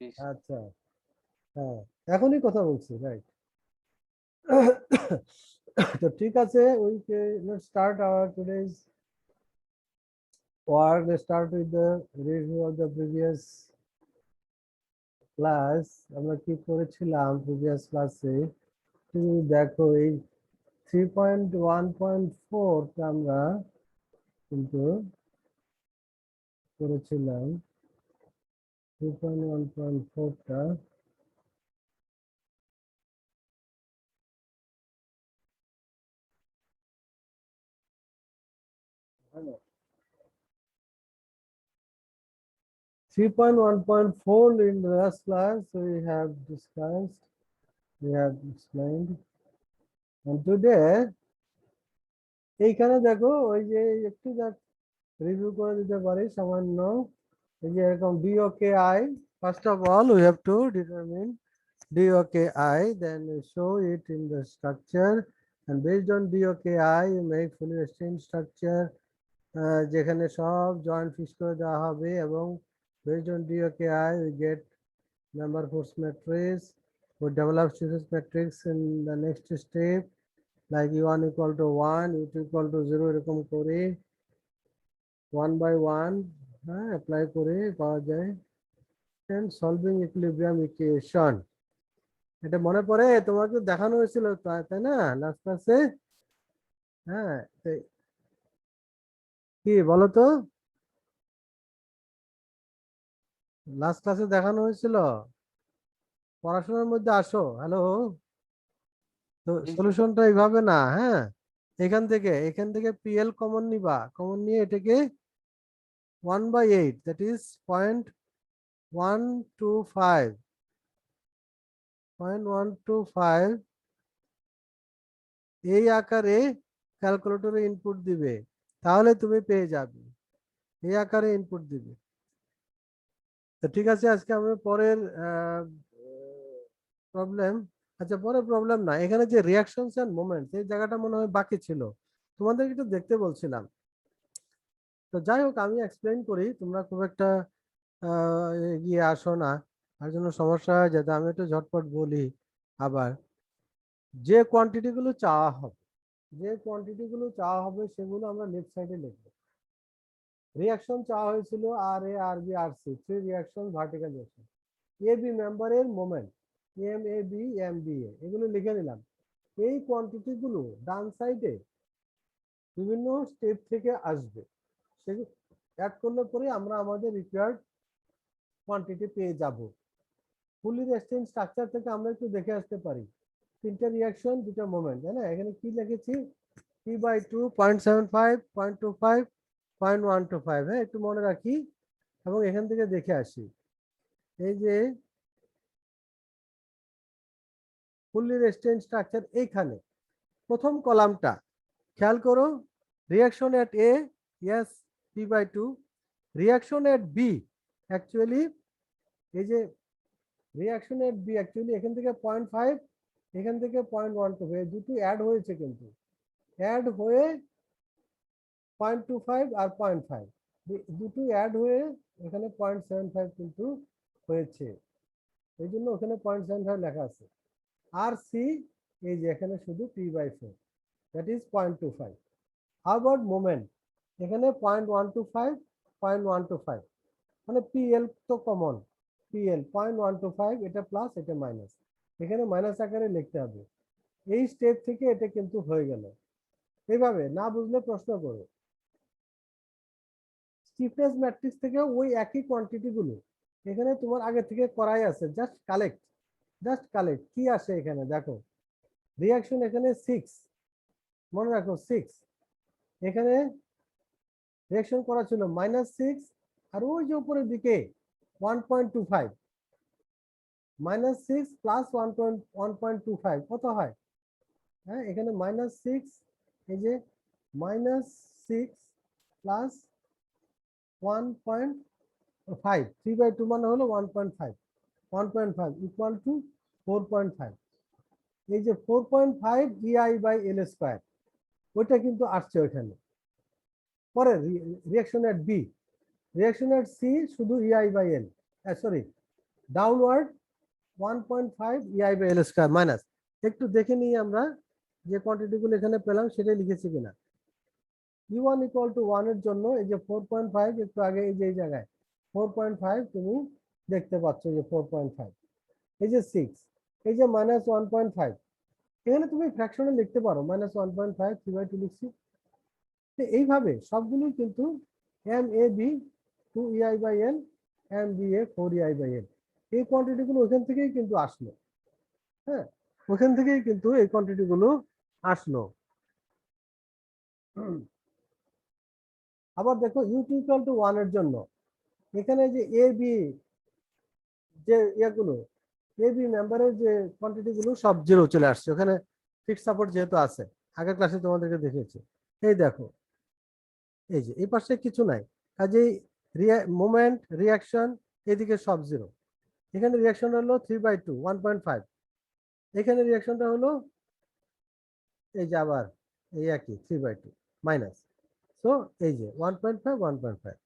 আচ্ছা, হ্যাঁ, এখনই কথা বলছি, রাইট। তো ঠিক আছে, we let's start our today's work. Let's start with the review of the previous class. আমরা কি করেছিলাম প্রিভিয়াস ক্লাসে? তুমি দেখো, এই 3.1.4 আমরা কিন্তু করেছিলাম। 3.1.4টা 3.1.4 in the last class we have discussed, we have explained, and today এইখানে দেখো ওই যে একটু রিভিউ করে দিতে পারি সামান্য। এই যে এরকম DOKI, first of all we have to determine DOKI, then we show it in the structure, and based on DOKI you make fully restrained structure যেখানে সব জয়েন্ট ফিক্স করে দেওয়া হবে, এবং based on DOKI we get number force matrix. We develop stress matrix in the next step, like U1 equal to 1, U2 equal to 0, এরকম করে 1 by 1 হ্যাঁ apply করে পাওয়া যায়। and solving equilibrium equation, এটা মনে পড়ে? তোমাকে দেখানো হয়েছিল তাই না লাস্ট ক্লাসে? হ্যাঁ, কি বলো তো, লাস্ট ক্লাসে দেখানো হয়েছিল? পড়াশোনার মধ্যে আসো, হ্যালো। তো সলিউশনটা এইভাবে না, হ্যাঁ, এখান থেকে PL কমন নিবা, কমন নিয়ে এটাকে 1/8, that is 0.125, 0.125 এই আকারে ক্যালকুলেটরে ইনপুট দিবে, তাহলে তুমি পেয়ে যাবে। এই আকারে ইনপুট দিবে। তো ঠিক আছে, আজকে আমরা পরের প্রবলেম, আচ্ছা পরের প্রবলেম না, এখানে যে রিয়াকশনস এন্ড মোমেন্টস এই জায়গাটা মনে হয় বাকি ছিল, তোমাদের একটু দেখতে বলছিলাম। তো যাই হোক, আমি এক্সপ্লেইন করি, তোমরা খুব একটা এগিয়ে আসো না, তার জন্য সমস্যা হয়, যাতে আমি একটু ঝটপট বলি। আবার যে কোয়ান্টিটি গুলো চাওয়া হবে, সেগুলো আমরা লেফট সাইডে লিখবো। রিয়াকশন চাওয়া হয়েছিল RA, RB, RC, 3 reaction vertical reaction. AB মেম্বারের মোমেন্ট MAB, MBA, এগুলো লিখে নিলাম। এই কোয়ান্টিটি গুলো ডান সাইডে বিভিন্ন স্টেপ থেকে আসবে, সেগুলো অ্যাড করলে পরে আমরা আমাদের রিকোয়ার্ড কোয়ান্টিটি পেয়ে যাব। ফুলি রেস্টেন্ট স্ট্রাকচার থেকে আমরা একটু দেখে আসতে পারি, 3টা রিয়াকশন 2টা মোমেন্ট, তাই না? এখানে কি লিখেছি? P/2 0.75, 0.25, 0.125, হ্যাঁ একটু মনে রাখি, এবং এখান থেকে দেখে আসি। এই যে ফুলি রেস্টেন্ট স্ট্রাকচার, এইখানে প্রথম কলামটা খেয়াল করো, reaction at A, yes, P/2, reaction at B, actually এই যে রিয়াকশন এট B অ্যাকচুয়ালি এখান থেকে 0.5, এখান থেকে 0.125, দুটো অ্যাড হয়েছে, কিন্তু অ্যাড হয়ে 0.25 আর 0.5 দুটো অ্যাড হয়ে এখানে 0.75 কিন্তু হয়েছে, এই জন্য ওখানে 0.75 লেখা আছে। আর সি এই যে এখানে শুধু P/4, that is 0.25। How about moment? এখানে 0.125, 0.125, মানে PL তো কমন, PL 0.125, এটা প্লাস এটা মাইনাস, এখানে মাইনাস আকারে লিখতে হবে। এই স্টেপ থেকে এটা কিন্তু হয়ে গেল। এইভাবে না বুঝলে প্রশ্ন করো। স্টিফনেস ম্যাট্রিক্স থেকে ওই একই কোয়ান্টিটি গুলো এখানে তোমার আগে থেকে করাই আছে, জাস্ট কালেক্ট কি আসে এখানে দেখো। রিয়াকশন এখানে 6, মনে রাখো 6, এখানে রিয়াকশন করা ছিল -6, আর ওই যে উপরের দিকে 1.25, -6 প্লাস 1.25 কত হয়? হ্যাঁ, এখানে -6, এই যে -6 প্লাস 1.5, 3/2 মানে হলো 1.5, 1.5 ইকুয়াল টু 4.5। এই যে 4.5 EI/L², ওইটা কিন্তু আসছে ওইখানে। পরে রিয়াকশন এট B, রিয়াকশন এট C শুধু EI/L, sorry downward 1.5 EI by L square minus, একটু দেখে নিই আমরা যে কোয়ান্টিটি গুলো এখানে পেলাম সেটাই লিখেছি কিনা। E1 ইকুয়াল টু 1 এর জন্য এই যে 4.5, একটু আগে এই যে এই জায়গায় 4.5 তুমি দেখতে পাচ্ছ, যে 4.5, এই যে 6, এই যে মাইনাস 1.5, এখানে তুমি ফ্র্যাকশনে লিখতে পারো মাইনাস 1.5 3/2 লিখছি। এইভাবে সবগুলোই কিন্তু MAB 2EI by L, MBA 4EI by L, এই কোয়ান্টিটি গুলো ওখান থেকেই কিন্তু আসলো। হ্যাঁ, ওখান থেকেই কিন্তু এই কোয়ান্টিটি গুলো আসলো। আবার দেখো U2 ইকুয়াল টু 1 এর জন্য এখানে যে AB যে ইয়েগুলো, AB মেম্বারের যে কোয়ান্টিটি গুলো সব জিরো চলে আসছে ওখানে, ফিক্সড সাপোর্ট যেহেতু আছে, আগের ক্লাসে তোমাদেরকে দেখিয়েছি। এই দেখো এই যে এই পাশে কিছু নাই, কাজেই মোমেন্ট রিয়াকশন এদিকে সব জিরো। এখানে রিয়াকশনটা হলো 3/2 1.5, এখানে রিয়াকশনটা হলো এই যে আবার এই একই 3/2 মাইনাস, সো এই যে 1.5 1.5,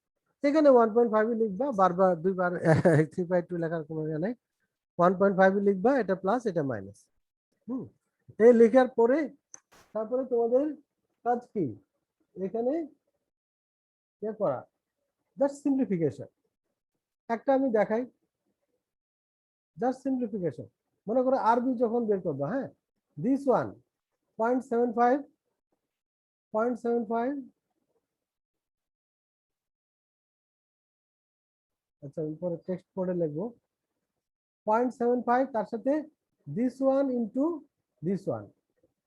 এখানে 1.5 লিখবা, বারবার দুইবার 3/2 লেখার কোনো ইয়ে নাই, 1.5 লিখবা, এটা প্লাস এটা মাইনাস। এই লেখার পরে তারপরে তোমাদের কাজ কি, এখানে ইয়ে করা, জাস্ট সিম্পলিফিকেশন। একটা আমি দেখাই, জাস্ট সিম্পলিফিকেশন। মনে করো আরবি যখন বের করবা, হ্যাঁ, দিস ওয়ান 0.75, আচ্ছা উপরে টেক্সট পড়ে লিখবো 0.75, তার সাথে this one into this one,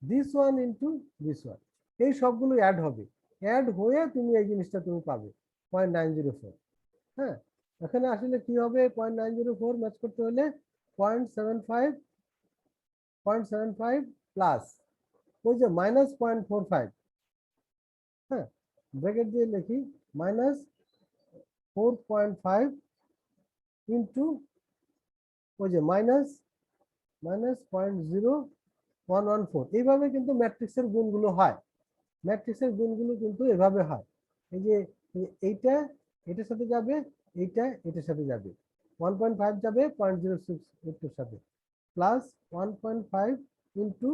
this one into this one, এই সবগুলো অ্যাড হবে, অ্যাড হয়ে তুমি এই জিনিসটা তুমি পাবে 0.904। হ্যাঁ, এখানে আসলে কি হবে, 0.904 ম্যাচ করতে হলে 0.75 প্লাস ওই যে মাইনাস 0.45, হ্যাঁ, ব্র্যাকেট দিয়ে লিখি মাইনাস 4.5 ইন্টু ওই যে মাইনাস 0.0114, এইভাবে কিন্তু ম্যাট্রিক্সের গুণগুলো হয়, ম্যাট্রিক্সের গুণগুলো কিন্তু এভাবে হয়। এই যে এইটা এটার সাথে যাবে, এইটা এটার সাথে যাবে, 1.5 যাবে 0.06 এর সাথে, প্লাস 1.5 ইন্টু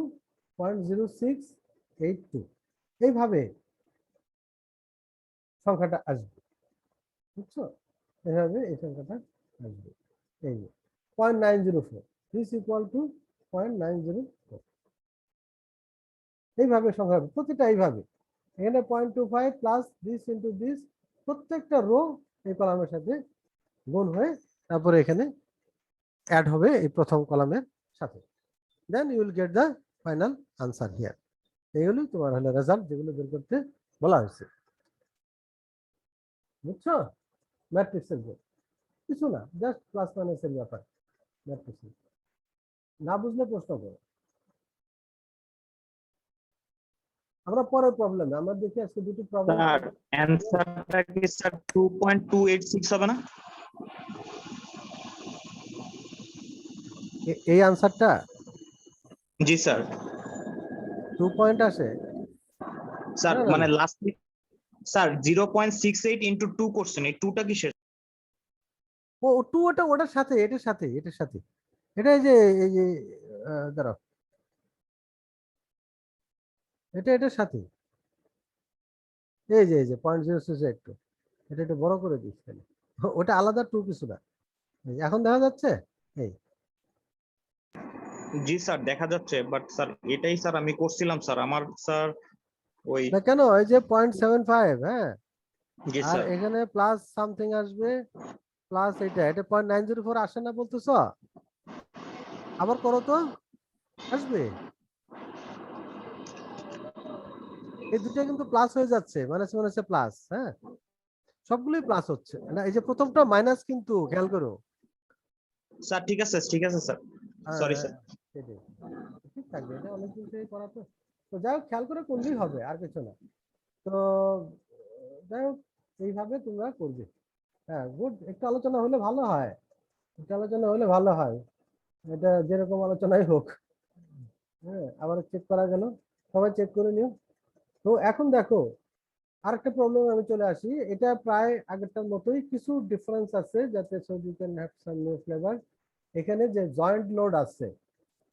0.0682, এইভাবে সংখ্যাটা আসবে, বুঝছো, এভাবে এই সংখ্যাটা আসবে। এই 0.904, দিস ইকুয়াল টু 0.904, এইভাবে সংখ্যা হবে প্রতিটা, এইভাবে এখানে 0.25 প্লাস দিস ইন্টু দিস, প্রত্যেকটা রো এই কলামের সাথে গুণ হয়ে তারপরে এখানে অ্যাড হবে এই প্রথম কলামের সাথে, then you will get the final answer here. এইগুলোই তোমার হলো রেজাল্ট যেগুলো বের করতে বলা হয়েছে, বুঝছো, ম্যাট্রিক্সের গুণ, কিছু না, জাস্ট প্লাস মাইনাসের ব্যাপার, ম্যাট্রিক্স না বুঝলে প্রশ্ন করো। আমরা পরের প্রবলেমে আমরা দেখি আজকে দুটি প্রবলেম, স্যার অ্যানসারটা কি স্যার 2.286 হবে না? এই আনসারটা জি স্যার। 2 পয়েন্ট আসে, স্যার না না মানে না, লাস্ট স্যার 0.68 ইনটু 2 করছেন, এই 2টা কিসের? ও 2 ওটা ওটার সাথে, এটার সাথে, এটার সাথে, এটা এই যে দাঁড়াও, এটা এটার সাথে, এই যে 0.0682, এটা একটু বড় করে দিস তাহলে, ওটা আলাদা 2 কিছু না, এখন দেখা যাচ্ছে এই, জি স্যার দেখা যাচ্ছে, বাট স্যার এটাই স্যার আমি করছিলাম স্যার, আমার স্যার ওই না কেন এই যে 0.75, হ্যাঁ, জি আর স্যার। এখানে প্লাস সামথিং আসবে, প্লাস এটা 0.904 আসে না বলতেছো, আবার করো তো, আসবে, এই দুটো কিন্তু প্লাস হয়ে যাচ্ছে, মাইনাস মাইনাসে প্লাস, হ্যাঁ, সবগুলোই প্লাস হচ্ছে না, এই যে প্রথমটা মাইনাস কিন্তু খেয়াল করো, স্যার ঠিক আছে স্যার, সরি স্যার। সেটাই ঠিক থাকবে, এটা অনেকদিন থেকে করা তো, তো যাই হোক খেয়াল করে করলেই হবে আর কিছু না। তো যাই হোক এইভাবে তোমরা করবে, হ্যাঁ গুড, একটু আলোচনা হলে ভালো হয়, একটু আলোচনা হলে ভালো হয়, এটা যেরকম আলোচনাই হোক, হ্যাঁ, আবার চেক করা গেল, সবাই চেক করে নিও। তো এখন দেখো আরেকটা প্রবলেম আমি চলে আসি, এটা প্রায় আগেরটার মতোই, কিছু ডিফারেন্স আছে যাতে so you can have some new flavour. এখানে যে জয়েন্ট লোড আছে,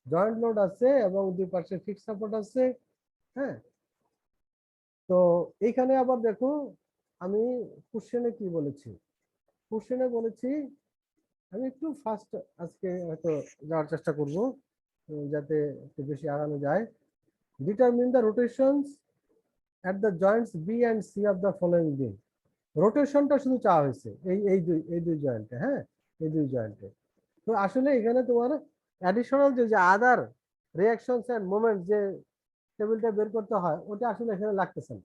জয়েন্ট লোড আছে এবং দুই পাশে ফিক্স সাপোর্ট আছে। হ্যাঁ, তো এইখানে আবার দেখো আমি কোশ্চেনে কি বলেছি, কোশ্চেনে বলেছি, আমি একটু ফাস্ট আজকে হয়তো যাওয়ার চেষ্টা করব যাতে একটু বেশি আগানো যায়। Determine the rotations at the joints B and C of the following beam. রোটেশনটা শুধু চাওয়া হয়েছে এই দুই জয়েন্টে। হ্যাঁ, এই দুই জয়েন্টে। তো আসলে এখানে তোমার অ্যাডিশনাল যে আদার রিঅ্যাকশনস এন্ড মোমেন্টস যে টেবিলটা বের করতে হয় ওটা আসলে এখানে লাগতেছে না।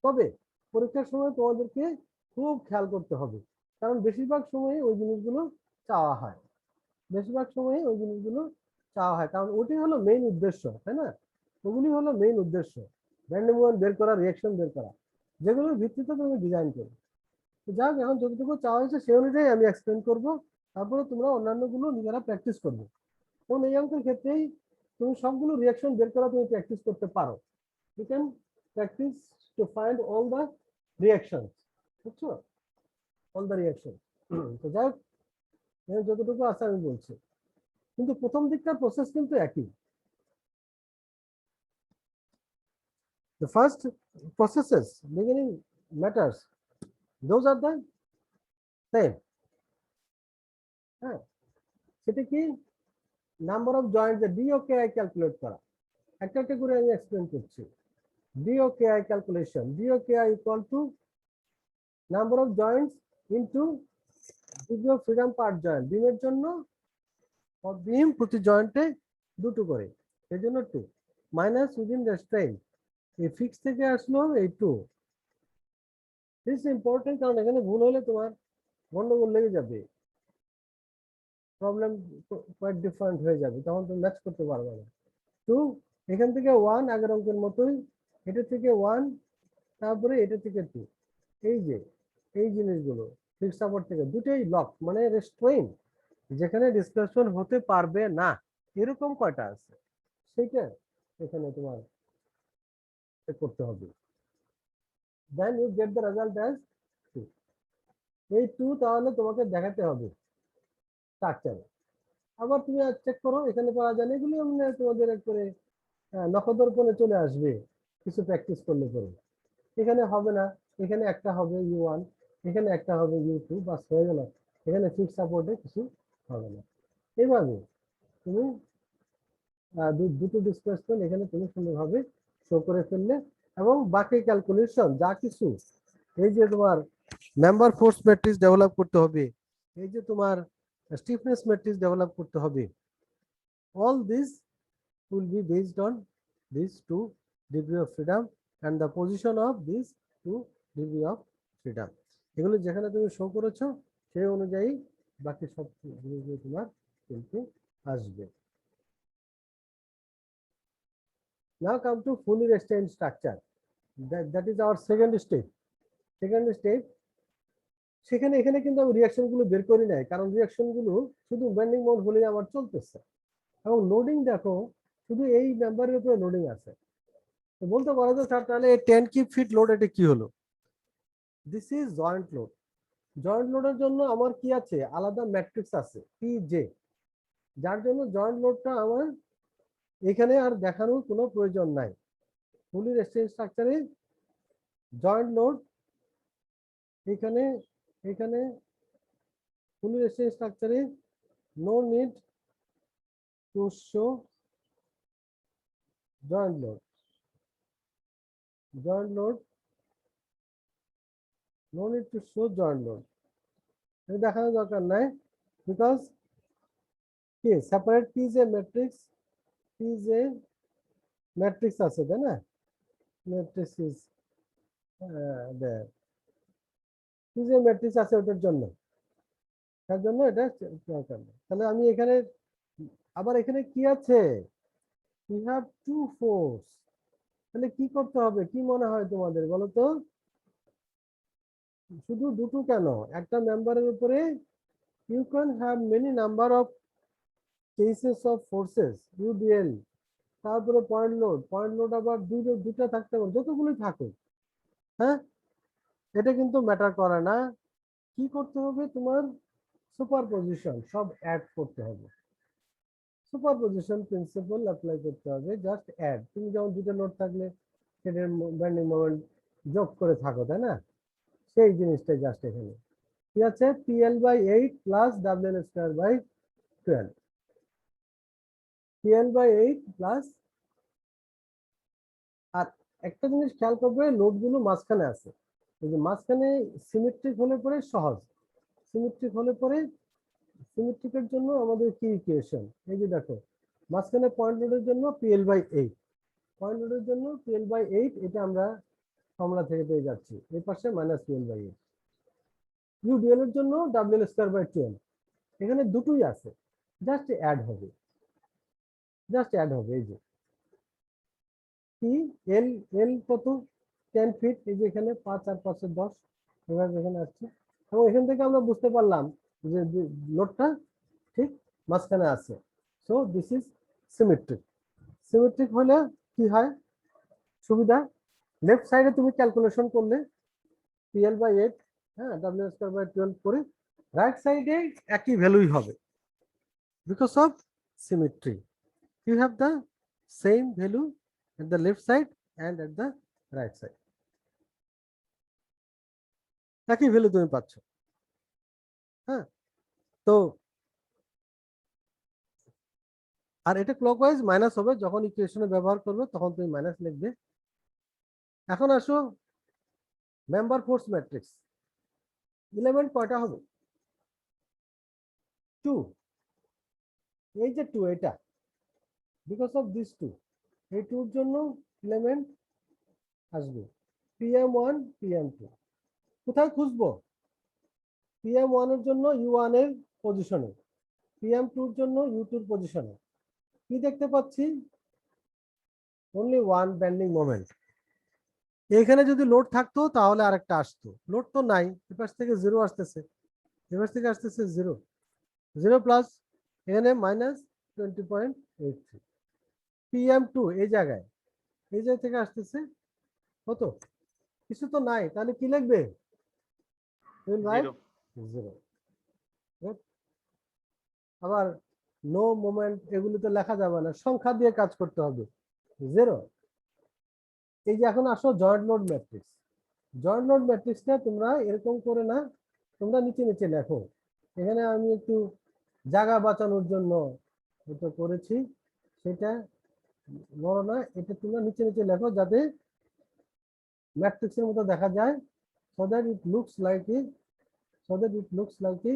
তবে পরীক্ষার সময় তোমাদেরকে খুব খেয়াল করতে হবে, কারণ বেশিরভাগ সময় ওই জিনিসগুলো চাওয়া হয়, বেশিরভাগ সময় ওই জিনিসগুলো চাওয়া হয়, কারণ ওটি হলো মেইন উদ্দেশ্য, তাই না? ওগুলি হলো মেইন উদ্দেশ্য, র্যান্ডম ওয়ান বের করা, রিঅ্যাকশন বের করা, যেগুলোর ভিত্তিতে তুমি ডিজাইন করবে। তো যাক, এখন যতটুকু চাওয়া হয়েছে সেই অনুযায়ী আমি এক্সপ্লেন করব, তারপরে তোমরা অন্যান্যগুলো নিজেরা প্র্যাকটিস করবে। এবং এই অঙ্কের ক্ষেত্রেই তুমি সবগুলো রিঅ্যাকশন বের করা তুমি প্র্যাকটিস করতে পারো। You can practice to find all the reaction, বুঝছো? All the reaction. তো যাই হোক, যতটুকু আছে আমি বলছি, কিন্তু প্রথম দিককার প্রসেস কিন্তু একই। The first processes beginning matters, those are the same. হ্যাঁ, সেটা কি? নাম্বার অফ জয়েন্ট যে ডিওকেআই ক্যালকুলেট করা, একটা একটা করে আমি এক্সপ্লেন করছি। DOKI calculation, DOKI equal to number of joints into degree of freedom per joint. বিমের জন্য বিম প্রতি জয়েন্টে দুটো করে, এই জন্য 2 মাইনাস উইদিন রেস্ট্রেইন, এই ফিক্স থেকে আসলো এই 2। দিস ইম্পর্টেন্ট, কারণ এখানে ভুল হলে তোমার গন্ডগোল লেগে যাবে, প্রবলেম কোয়াইট ডিফারেন্ট হয়ে যাবে, তখন তুমি ম্যাচ করতে পারবে না। 2, এখান থেকে 1 আগের অঙ্কের মতোই, এটা থেকে 1, তারপরে এটা থেকে 2। এই যে এই জিনিসগুলো ফিক্স সাপোর্ট থেকে দুটোই লক, মানে রেস্ট্রেইন, যেখানে ডিসপ্লেসমেন্ট হতে পারবে না, এরকম কয়টা আছে সেইটা এখানে তোমার করতে হবে। Then you get the result as 2। এই 2 তাহলে তোমাকে দেখাতে হবে স্ট্রাকচারে। আবার তুমি চেক করো এখানে পাওয়া যায়, এগুলি তোমাদের একবারে নখদর্পণে চলে আসবে কিছু প্র্যাকটিস করলে পরে। এখানে হবে না, এখানে একটা হবে U1, এখানে একটা হবে U2, বাস হয়ে গেল। এখানে ফিক্স সাপোর্টে কিছু হবে না। এইভাবে তুমি দুটো ডিসপ্লেসমেন্ট এখানে তুমি সুন্দরভাবে শো করে ফেললে, এবং বাকি ক্যালকুলেশন যা কিছু, এই যে তোমার মেম্বার ফোর্স ম্যাট্রিক্স ডেভেলপ করতে হবে, এই যে তোমার স্টিফনেস ম্যাট্রিক্স ডেভেলপ করতে হবে, all this will be based on these 2 degree of freedom and the position of these 2 degree of freedom. এগুলো যেখানে তুমি শো করেছো সেই অনুযায়ী বাকি সব জিনিসগুলো তোমার কিন্তু আসবে। Now come to fully restrained structure. That is our second step. Second step, সেখানে এখানে কিন্তু আমি রিঅ্যাকশন গুলো বের করি নাই, কারণ রিঅ্যাকশন গুলো শুধু বেন্ডিং মোড হলেই আমার চলতেছে, এবং লোডিং দেখো শুধু এই মেম্বারের উপরে লোডিং আছে। তো বলতে পারো যে স্যার তাহলে 10 কিউব ফিট লোড এটা কি হলো? This is joint load. Joint লোডের জন্য আমার কি আছে, আলাদা ম্যাট্রিক্স আছে পিজে, যার জন্য জয়েন্ট লোডটা আমার এখানে আর দেখানোর কোনো প্রয়োজন নাই। ফুলি রেস্টেড স্ট্রাকচারে জয়েন্ট লোড এখানে, এখানে ফুলি রেস্টেড স্ট্রাকচারে no need to show joint load, joint load no need to show joint load, দেখানোর দরকার নাই, বিকজ কি separate PJ matrix, PJ matrix আছে, তাই না? Matrix is there, PJ matrix আছে ওটার জন্য, তার জন্য এটা দরকার নেই। তাহলে আমি এখানে আবার এখানে কি আছে, we have 2 ফোর্স, তাহলে কি করতে হবে, কি মনে হয় তোমাদের বলো তো? শুধু দুটো কেন, একটা মেম্বারের উপরে you can have many number of cases of forces, UDL, তারপরে পয়েন্ট লোড, পয়েন্ট লোড আবার দুটো থাকতে পারে, যতগুলোই থাকুক হ্যাঁ, এটা কিন্তু ম্যাটার করে না। কি করতে হবে, তোমার সুপারপজিশন সব অ্যাড করতে হবে, সুপারপজিশন প্রিন্সিপাল অ্যাপ্লাই করতে হবে, জাস্ট অ্যাড। তুমি যেমন দুটো নোট থাকলে সেটার ব্যান্ডিং মোমেন্ট যোগ করে থাকো, তাই না? সেই জিনিসটাই জাস্ট এখানে কি আছে, PL/8 plus WL²/12, PL/8 plus. আর একটা জিনিস খেয়াল করবে, লোডগুলো মাঝখানে আছে, এই যে মাঝখানে সিমেট্রিক হলে পরে সহজ, সিমেট্রিক হলে পরে, সিমেট্রিকের জন্য আমাদের কি ইকুয়েশন, এই যে দেখো মাঝখানে পয়েন্ট লোডের জন্য PL/8, পয়েন্ট লোডের জন্য PL/8, এটা আমরা ফর্মুলা থেকে পেয়ে যাচ্ছি, এই পাশে মাইনাস PL/8। UDL এর জন্য WL²/12, এখানে দুটোই আছে, জাস্ট অ্যাড হবে, জাস্ট অ্যাড হবে। এই যে কি এল, এল কত, 10 ফিট, এই যে এখানে 5 আর 5 10, এভাবে এখানে আসছে। এবং এখান থেকে আমরা বুঝতে পারলাম যে লোডটা ঠিক মাঝখানে আছে। So this is symmetric. Symmetric হলে কি হয় সুবিধা, লেফট সাইডে তুমি ক্যালকুলেশন করলে PL/8, হ্যাঁ, WL²/12 করে, রাইট সাইডে একই ভ্যালুই হবে, because of symmetry. You have the same value at the left side and at the right side. একই ভ্যালু তুমি পাচ্ছ। হ্যাঁ, তো আর এটা ক্লকওয়াইজ মাইনাস হবে, যখন ইকুয়েশনে ব্যবহার করবে তখন তুমি মাইনাস লিখবে। এখন আসো মেম্বার ফোর্স ম্যাট্রিক্স, এলিমেন্ট কয়টা হবে, 2, এই যে 2, এটা বিকজ অফ দিস 2, এই 2 এর জন্য এলিমেন্ট আসবে PM1 PM2। কোথায় খুঁজবো, PM1 এর জন্য U1 এর পজিশনে, PM2 এর জন্য U2 এর পজিশনে। কি দেখতে পাচ্ছি, অনলি ওয়ান বেন্ডিং মোমেন্ট। এখানে যদি লোড থাকতো তাহলে আরেকটা আসতো, লোড তো নাই, এপাশ থেকে 0 আসতেছে, এপাশ থেকে আসতেছে 0, 0 প্লাস এখানে মাইনাস 20.83। PM2 এই জায়গায়, এই জায়গা থেকে আসতেছে কত, কিছু তো নাই, তাহলে কি লিখবে, 0। আবার নো মোমেন্ট এগুলো তো লেখা যাবে না, সংখ্যা দিয়ে কাজ করতে হবে, 0। এই যে এখন আসো joint load matrix, joint load ম্যাট্রিক্সটা তোমরা এরকম করে না, তোমরা নিচে নিচে লেখো। এখানে আমি একটু জায়গা বাঁচানোর জন্য এটা করেছি, সেটা বড় না, এটা তোমরা নিচে নিচে লেখো যাতে ম্যাট্রিক্সের মতো দেখা যায়, so that it looks like a, so that it looks like a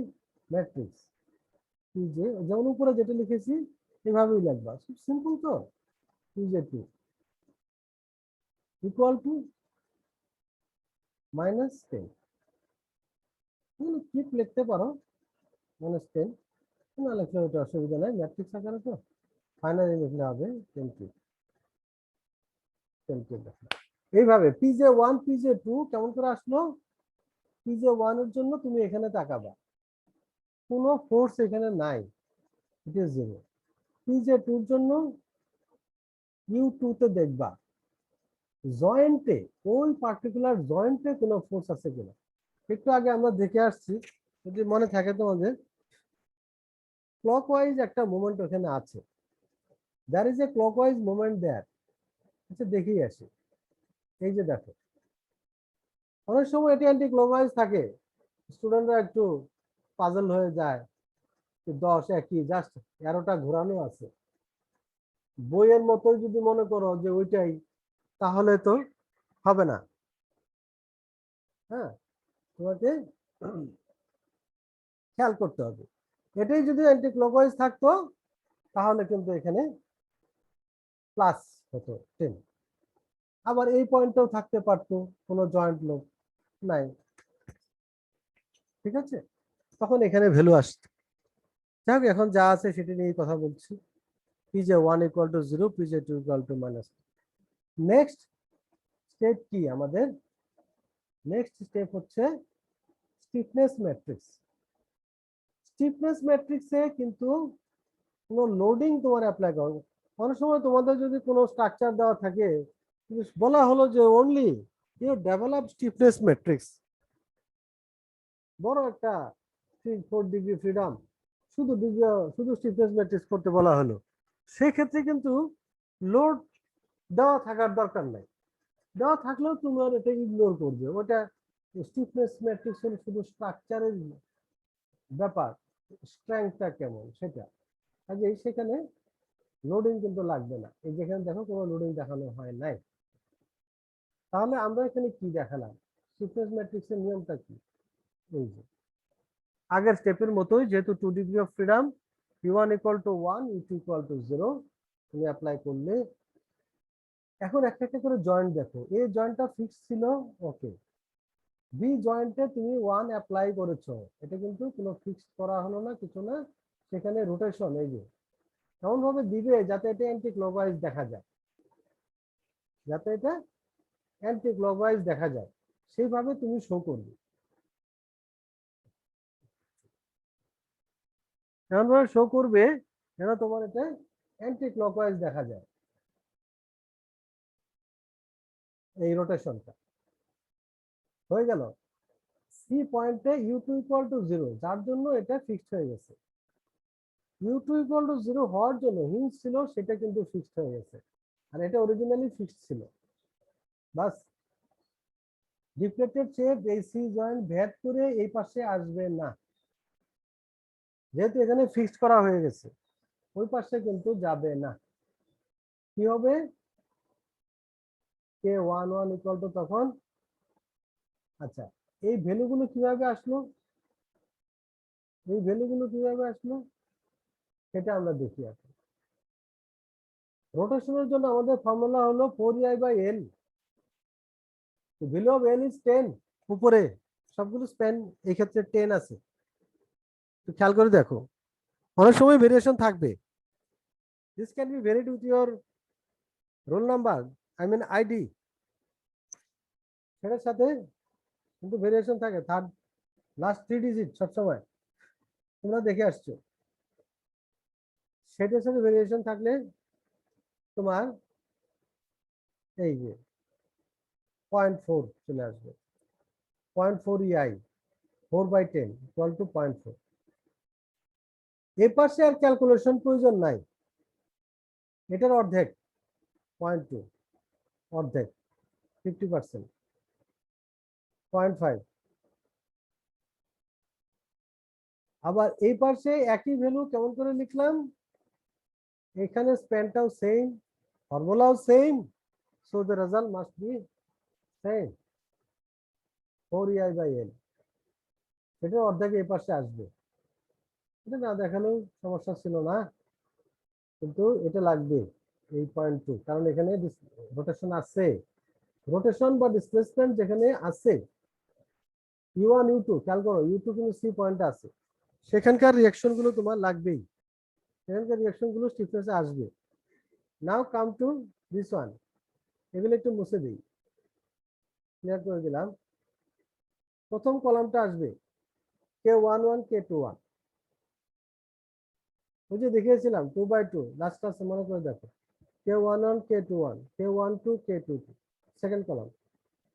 matrix। যে যেমন উপরে যেটা লিখেছি এভাবেই লিখবা, খুব সিম্পল তো। PJ2 ইকুয়াল টু -10, ক্লিপ লিখতে পারো -10, না লিখলে ওটা অসুবিধা নাই, ম্যাট্রিক্স আকারে তো, ফাইনালি লিখলে হবে 10 ক্লিপ, 10 ক্লিপ লিখলে। এইভাবে PJ1 PJ2 কেমন করে আসলো, PJ1 এর জন্য তুমি এখানে তাকাবা, কোনো ফোর্স এখানে নাই, ইট ইজ 0। PJ2 এর জন্য U2 তে দেখবা জয়েন্টে, ওই পার্টিকুলার জয়েন্টে কোনো ফোর্স আছে কিনা। একটু আগে আমরা দেখে আসছি, যদি মনে থাকে তোমাদের, ক্লকওয়াইজ একটা মোমেন্ট ওখানে আছে, there is a clockwise moment there. আচ্ছা দেখেই আসি, এই যে দেখো অনেক সময় এটি অ্যান্টি ক্লকওয়াইজ থাকে, স্টুডেন্টরা একটু পাজল হয়ে যায়, 10 একই, জাস্ট এরোটা ঘোরানো আছে, বইয়ের মতোই যদি মনে করো যে ওইটাই, তাহলে তো হবে না। হ্যাঁ, তোমাকে খেয়াল করতে হবে, এটাই যদি অ্যান্টি ক্লকওয়াইজ থাকতো তাহলে কিন্তু এখানে প্লাস হতো 10। আবার এই পয়েন্টটাও থাকতে পারতো, কোনো জয়েন্ট লোড নাই, ঠিক আছে, তখন এখানে ভ্যালু আসতো। যাই হোক, এখন যা আছে সেটা নিয়ে কথা বলছি। PJ1 = 0, PJ2 = -। নেক্সট স্টেপ কি আমাদের, নেক্সট স্টেপ হচ্ছে স্টিফনেস ম্যাট্রিক্স। স্টিফনেস ম্যাট্রিক্সে কিন্তু কোনো লোডিং তোমার অ্যাপ্লাই করো, অনেক সময় তোমাদের যদি কোনো স্ট্রাকচার দেওয়া থাকে, বলা হলো যে only you develop stiffness matrix, বড় একটা 3-4 ডিগ্রি ফ্রিডম শুধু স্টিফনেস ম্যাট্রিক্স করতে বলা হলো, সেক্ষেত্রে কিন্তু লোড দেওয়া থাকার দরকার নাই, দেওয়া থাকলেও তুমি আর এটা ইগনোর করবে, ওটা স্টিফনেস ম্যাট্রিক্স হলো শুধু স্ট্রাকচারের ব্যাপার, স্ট্রেংথটা কেমন সেটা, কাজে সেখানে লোডিং কিন্তু লাগবে না, এই যেখানে দেখো কোনো লোডিং দেখানো হয় নাই। তাহলে আমরা এখানে কি দেখালাম, স্টিফনেস ম্যাট্রিক্সের নিয়মটা কি, এই যে আগের স্টেপের মতোই, যেহেতু 2 degree of freedom, u1 equal to 1, u2 equal to 0 তুমি অ্যাপ্লাই করলে, এখন একটা একটা করে জয়েন্ট দেখো, এ জয়েন্টটা ফিক্স ছিল, ওকে, বি জয়েন্টে তুমি 1 অ্যাপ্লাই করেছো, এটা কিন্তু কোনো ফিক্সড করা হলো না, কিছু না, সেখানে রোটেশন এই যে এমন ভাবে দিবে যাতে এটা অ্যান্টি ক্লকওয়াইজ দেখা যায়, যাতে এটা অ্যান্টি ক্লকওয়াইজ দেখা যায়, সেইভাবে তুমি শো করবে, এমন ভাবে শো করবে যেন তোমার এটা অ্যান্টি ক্লকওয়াইজ দেখা যায়, এই রোটেশনটা হয়ে গেল। সি পয়েন্টে u2 ইকুয়াল টু 0, যার জন্য এটা ফিক্সড হয়ে গেছে, u2 ইকুয়াল টু 0 হওয়ার জন্য হিঞ্জ ছিল, সেটা কিন্তু ফিক্সড হয়ে গেছে, আর এটা অরিজিনালি ফিক্সড ছিল, বাস ডিফ্লেক্টেড শেপ এই সি জয়েন্ট ভেদ করে এই পাশে আসবে না, যেহেতু এখানে ফিক্সড করা হয়ে গেছে, ওই পাশে কিন্তু যাবে না, কি হবে k11 ইকুয়াল টু তখন, আচ্ছা এই ভ্যালুগুলো কিভাবে আসলো, এই ভ্যালুগুলো কিভাবে আসলো সেটা আমরা দেখি এখন। রোটেশনের জন্য আমাদের ফর্মুলা হলো 4ei/l, value of l is 10, উপরে সবগুলো স্প্যান এই ক্ষেত্রে 10 আছে, তো খেয়াল করে দেখো অনেক সময় ভেরিয়েশন থাকবে, this can be varied with your roll number, I mean ID, সেটার সাথে কিন্তু ভেরিয়েশন থাকে, থার্ড লাস্ট 3 ডিজিট সবসময় তোমরা দেখে আসছো, সেটার সাথে ভেরিয়েশন থাকলে তোমার এই যে 0.4 চলে আসবে, 0.4 ei, 4/10 ইকুয়াল টু 0.4, এ পাশে আর ক্যালকুলেশন প্রয়োজন নাই, এটার অর্ধেক 0.2, অর্ধেক 50%, 0.5, আবার এই পাশে একই ভ্যালু কেমন করে লিখলাম, এখানে স্প্যানটাও সেম, ফর্মুলাও same, so the result must be same, 4ei/l, এটা অর্ধেক এই পাশে আসবে, এটা না দেখালেও সমস্যা ছিল না, কিন্তু এটা লাগবে এই 0.2, কারণ এখানে রোটেশন আছে, রোটেশন বা ডিসপ্লেসমেন্ট যেখানে আছে, u1 u2 খেয়াল করো, u2 কিন্তু সি পয়েন্টে আছে, সেখানকার রিঅ্যাকশন গুলো তোমার লাগবেই, সেখানকার রিঅ্যাকশন গুলো স্টিফনেসে আসবে। নাও কাম টু দিস ওয়ান, এগুলো একটু মুছে দিই, ক্লিয়ার করে দিলাম। প্রথম কলামটা আসবে k11 k21, ওই যে দেখিয়েছিলাম 2/2, লাস্ট ক্লাসে মনে করে দেখো, k11 k21 k12 k22, second column,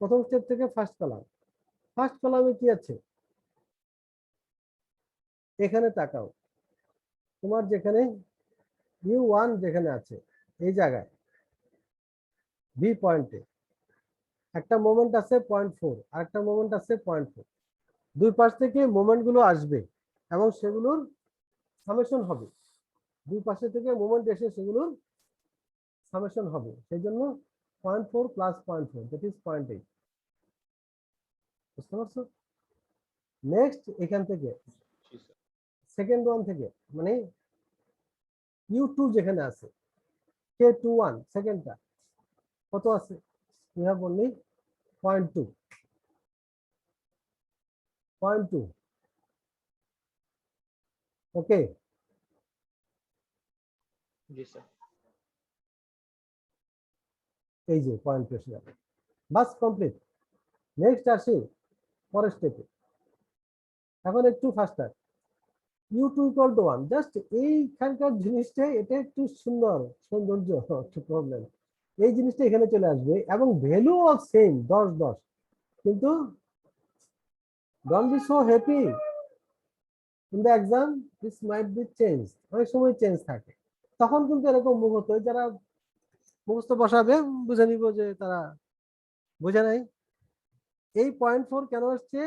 প্রথম স্টেপ থেকে ফার্স্ট কলাম, ফার্স্ট কলামে কি আছে, এখানে তাকাও, তোমার যেখানে u1 যেখানে আছে এই জায়গায় বি পয়েন্টে একটা মোমেন্ট আছে 0.4, আর একটা মোমেন্ট আছে 0.4, দুই পাশ থেকে মোমেন্ট গুলো আসবে এবং সেগুলোর সামেশন হবে, দুই পাশে থেকে মোমেন্ট এসে সেগুলোর সামেশন হবে, সেই জন্য 0.4 প্লাস 0.4 দ্যাট ইজ 0.8, বুঝতে পারছো? নেক্সট এখান থেকে সেকেন্ড ওয়ান থেকে, মানে u2 যেখানে আছে k21 সেকেন্ডটা কত আছে, we have only 0.2, 0.2, okay, G sir. এই যে 0.2 এসে যাবে, বাস কমপ্লিট। নেক্সট আসি পরের স্টেপে, এখন একটু ফাস্টার, u2 ইকুয়াল টু 1, জাস্ট এইখানকার জিনিসটা, এটা একটু সুন্দর, সৌন্দর্য একটু প্রবলেম, এই জিনিসটা এখানে চলে আসবে এবং ভ্যালুও সেম 10 10, কিন্তু don't be so happy in the exam, this might be change, অনেক সময় চেঞ্জ থাকে। তখন কিন্তু এরকম মুহূর্ত যারা মুখস্থ বসাবে বুঝে নিব যে তারা বুঝে নাই। এই 0.4 কেন আসছে,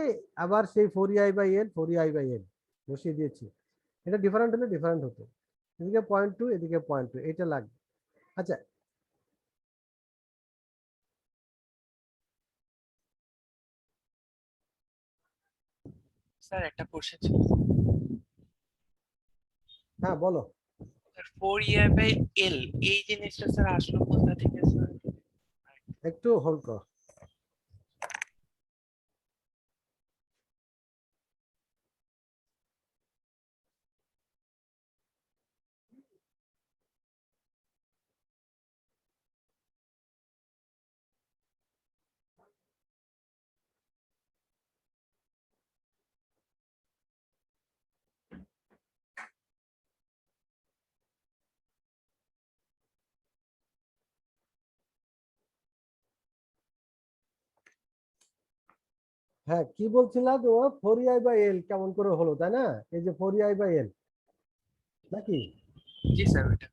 আবার সেই 4EI/N 4EI/N বসিয়ে দিয়েছি। এটা ডিফারেন্ট হলে ডিফারেন্ট হতো, এদিকে 0.2 এদিকে 0.2, এটা লাগবে। আচ্ছা, স্যার একটা কোশ্চেন ছিল। হ্যাঁ বলো। 4EI/L এই জিনিসটা স্যার আসলো কোথা থেকে স্যার? একটু হোল্ড কর। হ্যাঁ, কি বলছিলা তোমার 4EI/L কেমন করে হলো, তাই না? এই যে 4EI/L নাকি? জি স্যার ওইটা।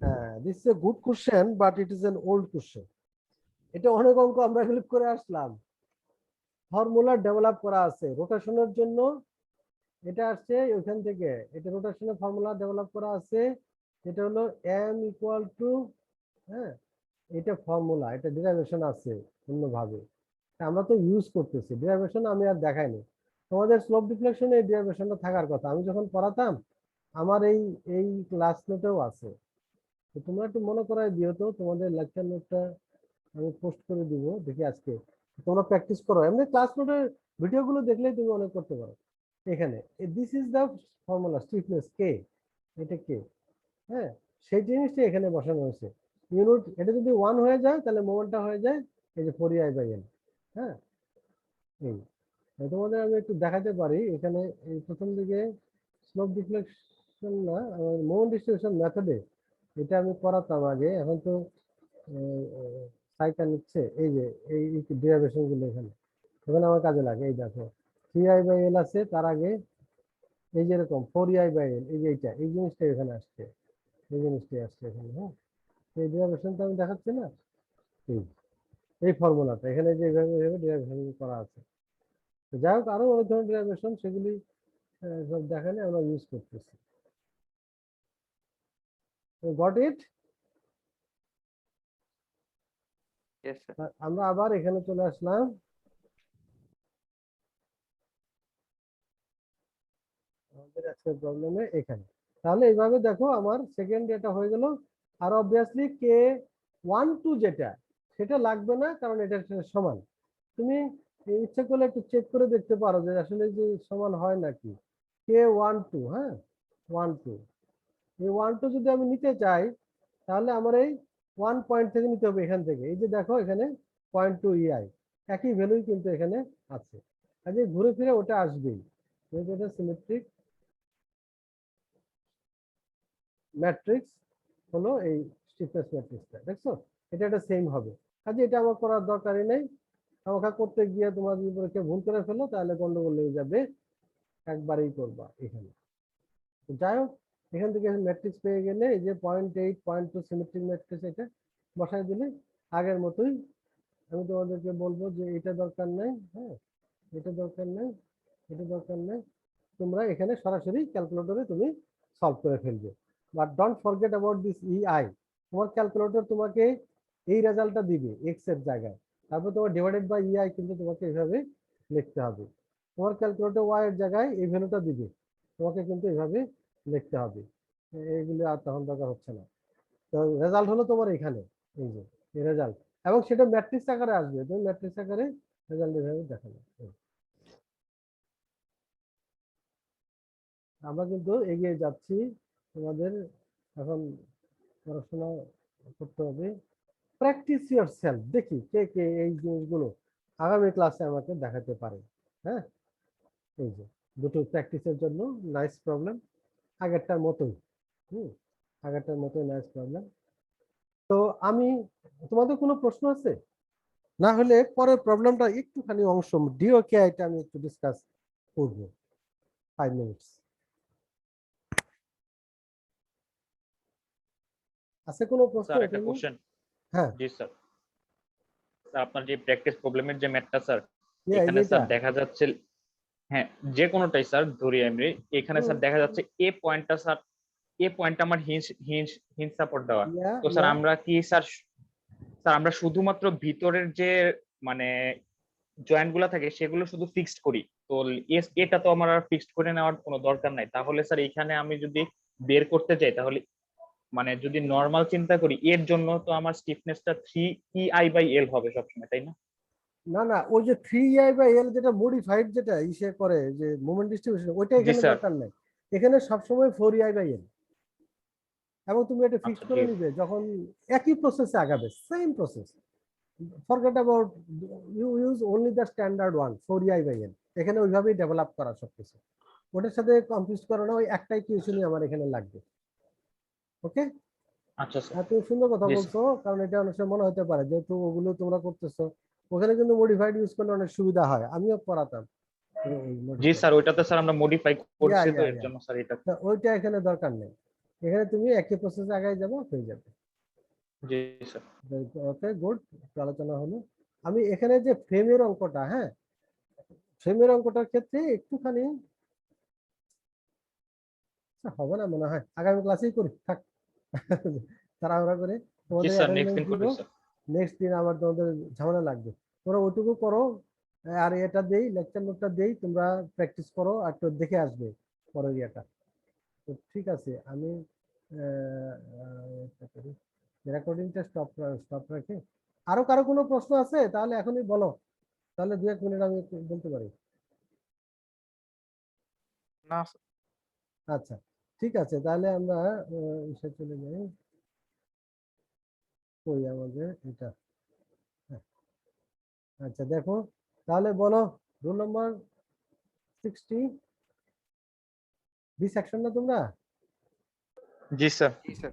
হ্যাঁ, this is a good question but it is an old question. এটা অনেক অঙ্ক আমরা হেল্প করে আসলাম, ফর্মুলা ডেভেলপ করা আছে রোটেশনের জন্য। এটা আসছে ওইখান থেকে, এটা রোটেশনের ফর্মুলা ডেভেলপ করা আছে। এটা হলো m = হ্যাঁ, এটা ফর্মুলা, এটা ডেরিভেশন আছে অন্যভাবে, আমরা তো ইউজ করতেছি ডেরিভেশন। আমি আর দেখাইনি তোমাদের স্লোপ ডিফ্লেকশনে এই ডেরিভেশনটা থাকার কথা, আমি যখন পড়াতাম আমার এই এই ক্লাস নোটেও আছে। তো তোমরা একটু মনে করাই দিও তো, তোমাদের লেকচার নোটটা আমি পোস্ট করে দিব, দেখি আজকে তোমরা প্র্যাকটিস করো। এমনি ক্লাস নোটের ভিডিওগুলো দেখলেই তুমি অনেক করতে পারো। এখানে this is the formula, stiffness কে, এটা কে, হ্যাঁ, সেই জিনিসটা এখানে বসানো হয়েছে। ইউনিট এটা যদি 1 হয়ে যায় তাহলে মোমেন্টটা হয়ে যায় এই যে 4EI/N। হ্যাঁ, এই তোমাদের আমি একটু দেখাতে পারি এখানে। এই প্রথম দিকে স্লোপ ডিফ্লেকশন না, মোমেন্ট ডিস্ট্রিবিউশন মেথডে এটা আমি করাতাম আগে, এখন তো সাইকা নিচ্ছে। এই যে এই ডেরিভেশন গুলো এখানে এখানে আমার কাজে লাগে। এই দেখো 3I/L আছে, তার আগে এই যে এরকম 4EI/L, এই যে এইটা, এই জিনিসটা এখানে আসছে, এই জিনিসটাই আসছে এখানে। হ্যাঁ, এই ডেরিভেশনটা আমি দেখাচ্ছি না, এই এই ফর্মুলাটা এখানে যে এইভাবে ডেরিভেশন করা আছে। যাই হোক, আরো অনেক ধরনের ডেরিভেশন, সেগুলি সব দেখালে আমরা ইউজ করতেছি। Got it? Yes sir. আমরা আবার এখানে চলে আসলাম, আমাদের আজকের প্রবলেমে এখানে। তাহলে এইভাবে দেখো আমার সেকেন্ড এটা হয়ে গেল। আর অবভিয়াসলি K12 যেটা, সেটা লাগবে না, কারণ এটা সমান। তুমি ইচ্ছা করলে একটু চেক করে দেখতে পারো যে আসলে যে সমান হয় নাকি। K12, হ্যাঁ 12, এই 12 যদি আমি নিতে চাই তাহলে আমার এই 1 পয়েন্ট থেকে নিতে হবে, এখান থেকে। এই যে দেখো এখানে 0.2 EI, একই ভ্যালুই কিন্তু এখানে আছে, কাজে ঘুরে ফিরে ওটা আসবেই, এটা সিমেট্রিক ম্যাট্রিক্স হলো এই স্টিফনেস ম্যাট্রিক্সটা, দেখছো? এটা একটা সেম হবে, কাজে এটা আমার করার দরকারই নেই। আমাকে করতে গিয়ে তোমার যদি পরীক্ষা ভুল করে ফেলো তাহলে গন্ডগোল লেগে যাবে, একবারেই করবা এখানে। যাই হোক, এখান থেকে ম্যাট্রিক্স পেয়ে গেলে এই যে 0.8 0.2 সিমেট্রিক ম্যাট্রিক্স, এটা বসাই দিলে আগের মতোই। আমি তোমাদেরকে বলবো যে এটা দরকার নেই, হ্যাঁ, এটা দরকার নেই, এটা দরকার নেই, তোমরা এখানে সরাসরি ক্যালকুলেটরে তুমি সলভ করে ফেলবে। But don't forget about this EI। তোমার ক্যালকুলেটর তোমাকে এই রেজাল্টটা দিবে এক্স এর জায়গায়, তারপর তোমার ডিভাইডেড বাই EI কিন্তু তোমাকে এইভাবে লিখতে হবে। তোমার ক্যালকুলেটর ওয়াই এর জায়গায় এই ভ্যালুটা দিবে, তোমাকে কিন্তু এইভাবে লিখতে হবে। এইগুলো আর তখন দরকার হচ্ছে না। তো রেজাল্ট হলো তোমার এখানে, এই যে এই রেজাল্ট, এবং সেটা ম্যাট্রিক্স আকারে আসবে, তুমি ম্যাট্রিক্স আকারে রেজাল্ট এভাবে দেখাবে। আমরা কিন্তু এগিয়ে যাচ্ছি, তোমাদের এখন পড়াশোনা করতে হবে। প্র্যাকটিস ইউর সেলফ, দেখি কে কে এই জিনিসগুলো আগামী ক্লাসে আমাকে দেখাতে পারে। হ্যাঁ, এই যে দুটো প্র্যাকটিসের জন্য নাইস প্রবলেম, আগেরটার মতোই। হুম, আগেরটার মতোই নাইস প্রবলেম। তো আমি, তোমাদের কোনো প্রশ্ন আছে? না হলে পরের প্রবলেমটা একটুখানি অংশ ডিওকে এটা আমি একটু ডিসকাস করব 5 মিনিটস। আছে কোনো প্রশ্ন স্যার এটা একটা নিয়ে? কোশ্চেন। হ্যাঁ, জি স্যার। স্যার আপনার যে প্র্যাকটিস প্রবলেমের যে ম্যাথটা স্যার, এই এখানে যে স্যার এটা। দেখা যাচ্ছে, হ্যাঁ যে কোনোটাই স্যার ধরি আমি, এখানে স্যার দেখা যাচ্ছে এ পয়েন্টটা স্যার, এ পয়েন্টটা আমার হিঞ্জ হিঞ্জ হিঞ্জ সাপোর্ট দেওয়া। ইয়া তো স্যার ইয়া আমরা কি স্যার, স্যার আমরা শুধুমাত্র ভিতরের যে মানে জয়েন্ট গুলা থাকে সেগুলো শুধু ফিক্সড করি, তো এটা তো আমার আর ফিক্সড করে নেওয়ার কোনো দরকার নাই। তাহলে স্যার এখানে আমি যদি বের করতে চাই, তাহলে মানে যদি নর্মাল চিন্তা করি, এর জন্য তো আমার স্টিফনেসটা 3EI/L হবে সবসময়, তাই না? না না, ওই যে 3EI/L যেটা মডিফাইড যেটা ইসে করে যে মোমেন্ট ডিস্ট্রিবিউশন, ওইটা জি এখানে স্যার। দরকার নাই। এখানে সবসময় 4EI/L, এবং তুমি এটা ফিক্স আচ্ছা করে ঠিক আছে। নিবে যখন একই প্রসেসে আগাবে, same process. Forget about, you use only the standard one 4EI/L। এখানে ওইভাবেই ডেভেলপ করা সবকিছু, ওটার সাথে কনফিউজ করো না, ওই একটা ইকুয়েশনই আমার এখানে লাগবে। ওকে, আচ্ছা স্যার। তুমি সুন্দর কথা জি স্যার। বলছো, কারণ এটা অনেক সময় মনে হতে পারে যেহেতু ওগুলো তোমরা করতেছো, ওখানে কিন্তু মডিফাইড ইউজ করলে অনেক সুবিধা হয়, আমিও করাতাম জি মডিফাইড। স্যার, ওইটাতে স্যার আমরা মডিফাই ইয়া করছি, তো ইয়া এর ইয়া, জন্য স্যার এটা। ওইটা এখানে দরকার নেই। এখানে তুমি একই প্রসেসে আগাই যাবো, হয়ে যাবে। জি স্যার। ওকে গুড, আলোচনা হলো। আমি এখানে যে ফ্রেমের অঙ্কটা, হ্যাঁ, ফ্রেমের অঙ্কটার ক্ষেত্রে একটুখানি হবে না মনে হয়, আগামী ক্লাসেই করি, থাক। তাড়াহুড়া করে জি তোমাদের স্যার, নেক্সট অ্যাটেন্ডেন্স দিন দিব, করি স্যার। নেক্সট দিন আবার তোমাদের ঝামেলা লাগবে। তোমরা ওইটুকু করো, আর এটা দেই, লেকচার নোটটা দেই, তোমরা প্র্যাকটিস করো আর একটু দেখে আসবে পরের ইয়েটা। তো ঠিক আছে, আমি রেকর্ডিংটা স্টপ রাখি। আরো কারো কোনো প্রশ্ন আছে তাহলে এখনই বলো, তাহলে 2-1 মিনিট আমি একটু বলতে পারি। না আচ্ছা, ঠিক আছে, তাহলে আমরা ইসে চলে যাই, কই আমাদের এটা। হ্যাঁ, আচ্ছা দেখো, তাহলে বলো, রোল নম্বর 60, বি সেকশন না তোমরা? জি স্যার। জি স্যার।